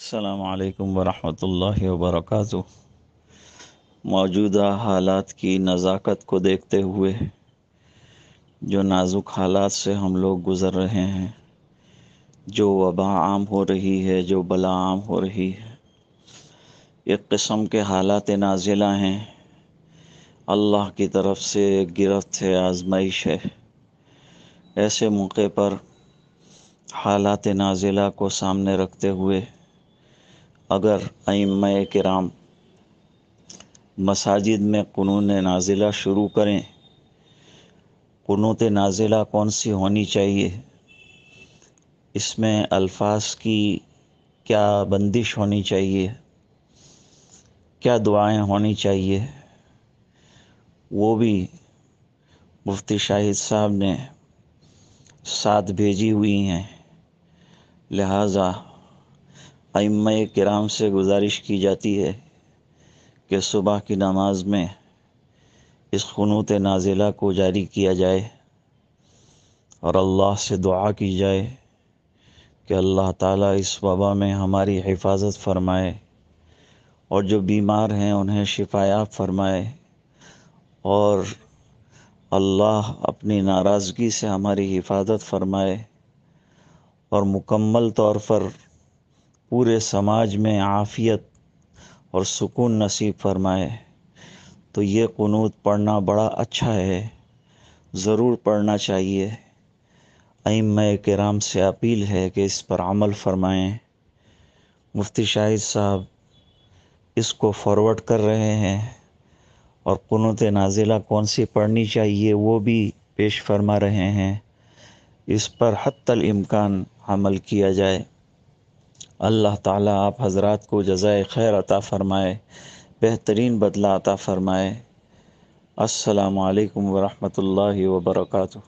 السلام علیکم ورحمۃ اللہ وبرکاتہ۔ موجودہ حالات کی نزاکت کو دیکھتے ہوئے جو نازک حالات سے ہم لوگ گزر رہے ہیں، جو وبا عام ہو رہی ہے، جو بلا عام ہو رہی ہے، ایک قسم کے حالات نازلہ ہیں۔ اللہ کی طرف سے گرفت ہے، آزمائش ہے۔ ایسے موقع پر حالات نازلہ کو سامنے رکھتے ہوئے اگر ائمہ کرام مساجد میں قنوت نازلہ شروع کریں، قنوت نازلہ کون سی ہونی چاہیے، اس میں الفاظ کی کیا بندش ہونی چاہیے، کیا دعائیں ہونی چاہیے، وہ بھی مفتی شاہد صاحب نے ساتھ بھیجی ہوئی ہیں۔ لہٰذا ائمہ کرام سے گزارش کی جاتی ہے کہ صبح کی نماز میں اس قنوت نازلہ کو جاری کیا جائے اور اللہ سے دعا کی جائے کہ اللہ تعالیٰ اس وبا میں ہماری حفاظت فرمائے اور جو بیمار ہیں انہیں شفا یاب فرمائے، اور اللہ اپنی ناراضگی سے ہماری حفاظت فرمائے اور مکمل طور پر پورے سماج میں عافیت اور سکون نصیب فرمائے۔ تو یہ قنوت پڑھنا بڑا اچھا ہے، ضرور پڑھنا چاہیے۔ ائمہ کرام سے اپیل ہے کہ اس پر عمل فرمائیں۔ مفتی شاہد صاحب اس کو فارورڈ کر رہے ہیں اور قنوت نازلہ کون سی پڑھنی چاہیے وہ بھی پیش فرما رہے ہیں۔ اس پر حتی الامکان عمل کیا جائے۔ اللہ تعالیٰ آپ حضرات کو جزائے خیر عطا فرمائے، بہترین بدلہ عطا فرمائے۔ السلام علیکم ورحمۃ اللہ وبرکاتہ۔